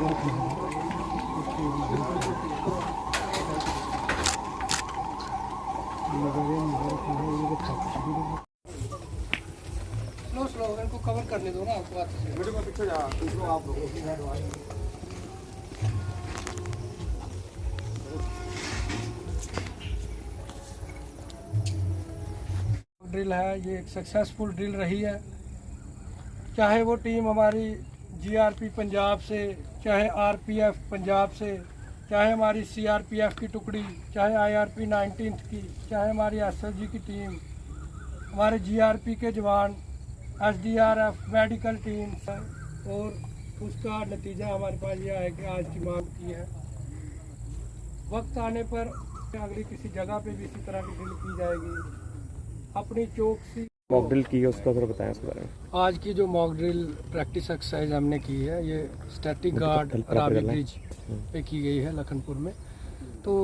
Slow इनको cover करने दो ना आपको वीडियो में पीछे जा आप ड्रिल है, ये एक सक्सेसफुल ड्रिल रही है। चाहे वो टीम हमारी जीआरपी पंजाब से, चाहे आरपीएफ पंजाब से, चाहे हमारी सीआरपीएफ की टुकड़ी, चाहे आईआरपी 19th की, चाहे हमारी एसएलजी की टीम, हमारे जीआरपी के जवान, एसडीआरएफ मेडिकल टीम, और उसका नतीजा हमारे पास यह है कि आज की मांग की है। वक्त आने पर अगली किसी जगह पे भी इसी तरह की ड्रिल की जाएगी। अपनी चौकसी मॉक ड्रिल की है उसका थोड़ा बताएं उसके बारे में। आज की जो मॉक ड्रिल प्रैक्टिस एक्सरसाइज हमने की है, ये स्टैटिक गार्ड रावी ब्रिज पे की गई है लखनपुर में। तो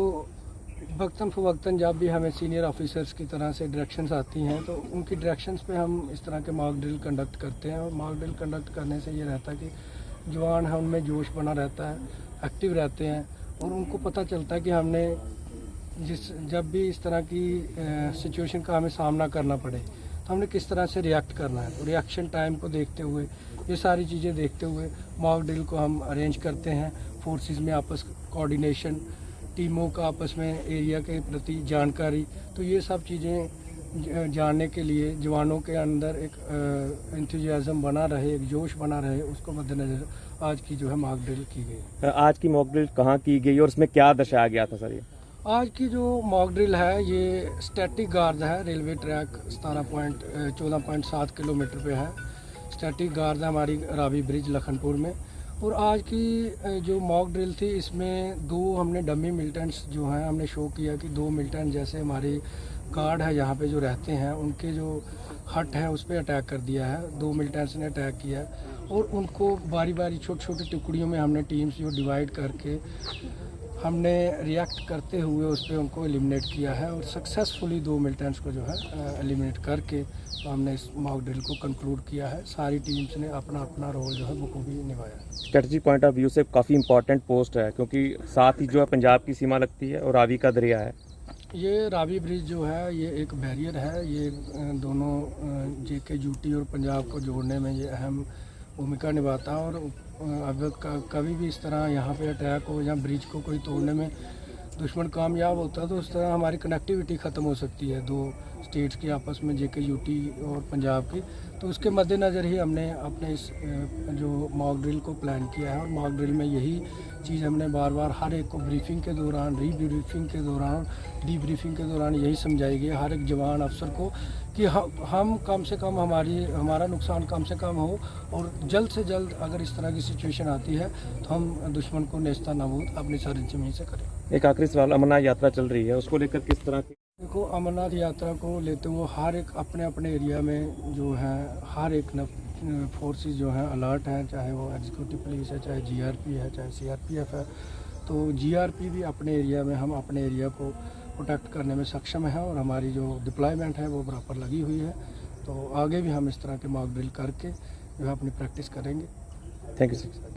वक्तन फवक्तन जब भी हमें सीनियर ऑफिसर्स की तरह से डायरेक्शंस आती हैं तो उनकी डायरेक्शंस पे हम इस तरह के मॉक ड्रिल कंडक्ट करते हैं। और मॉक ड्रिल कंडक्ट करने से ये रहता है कि जवान है उनमें जोश बना रहता है, एक्टिव रहते हैं, और उनको पता चलता है कि हमने जब भी इस तरह की सिचुएशन का हमें सामना करना पड़े तो हमने किस तरह से रिएक्ट करना है। तो रिएक्शन टाइम को देखते हुए, ये सारी चीज़ें देखते हुए मॉक ड्रिल को हम अरेंज करते हैं। फोर्सेस में आपस कोऑर्डिनेशन, टीमों का आपस में एरिया के प्रति जानकारी, तो ये सब चीज़ें जानने के लिए जवानों के अंदर एक एंथुजियाज्म बना रहे, एक जोश बना रहे, उसको मद्देनज़र आज की जो है मॉक ड्रिल की गई। आज की मॉक ड्रिल कहाँ की गई और उसमें क्या दर्शाया गया था सर? ये आज की जो मॉक ड्रिल है ये स्टैटिक गार्ड है। रेलवे ट्रैक 14.7 किलोमीटर पे है। स्टैटिक गार्ड है हमारी रावी ब्रिज लखनपुर में। और आज की जो मॉक ड्रिल थी इसमें दो हमने डमी मिलिटेंट्स जो हैं हमने शो किया कि दो मिलिटेंट जैसे हमारी गार्ड है यहाँ पे जो रहते हैं उनके जो हट है उस पर अटैक कर दिया है। दो मिलिटेंट्स ने अटैक किया है और उनको बारी बारी छोटी छोटी टुकड़ियों में हमने टीम्स जो डिवाइड करके हमने रिएक्ट करते हुए उस पर उनको एलिमिनेट किया है। और सक्सेसफुली दो मिलिटेंट्स को जो है एलिमिनेट करके तो हमने इस मॉक ड्रिल को कंक्लूड किया है। सारी टीम्स ने अपना अपना रोल जो है बखूबी निभाया। स्ट्रेटजी पॉइंट ऑफ व्यू से काफ़ी इंपॉर्टेंट पोस्ट है क्योंकि साथ ही जो है पंजाब की सीमा लगती है और रावी का दरिया है। ये रावी ब्रिज जो है ये एक बैरियर है। ये दोनों जेके यूटी और पंजाब को जोड़ने में ये अहम भूमिका निभाता है। और अगर कभी भी इस तरह यहाँ पे अटैक हो या ब्रिज को कोई तोड़ने में दुश्मन कामयाब होता है तो उस तरह हमारी कनेक्टिविटी ख़त्म हो सकती है दो स्टेट्स की आपस में, जेके यूटी और पंजाब की। तो उसके मद्देनज़र ही हमने अपने इस जो मॉक ड्रिल को प्लान किया है। और मॉक ड्रिल में यही चीज़ हमने बार बार हर एक को ब्रीफिंग के दौरान, रीब्रीफिंग के दौरान, डीब्रीफिंग के दौरान यही समझाई गई हर एक जवान अफसर को कि हम कम से कम हमारा नुकसान कम से कम हो और जल्द से जल्द अगर इस तरह की सिचुएशन आती है तो हम दुश्मन को नेस्ता नाबूद अपनी सारी ज़मीन से करें। एक आखिरी सवाल, अमरनाथ यात्रा चल रही है, उसको लेकर किस तरह की? देखो, अमरनाथ यात्रा को लेते हुए हर एक अपने अपने एरिया में जो है हर एक फोर्सेस जो हैं अलर्ट हैं, चाहे वो एग्जीक्यूटिव पुलिस है, चाहे जीआरपी है, चाहे सीआरपीएफ है। तो जीआरपी भी अपने एरिया में, हम अपने एरिया को प्रोटेक्ट करने में सक्षम है और हमारी जो डिप्लॉयमेंट है वो बराबर लगी हुई है। तो आगे भी हम इस तरह के मॉक ड्रिल करके जो है अपनी प्रैक्टिस करेंगे। Thank you sir.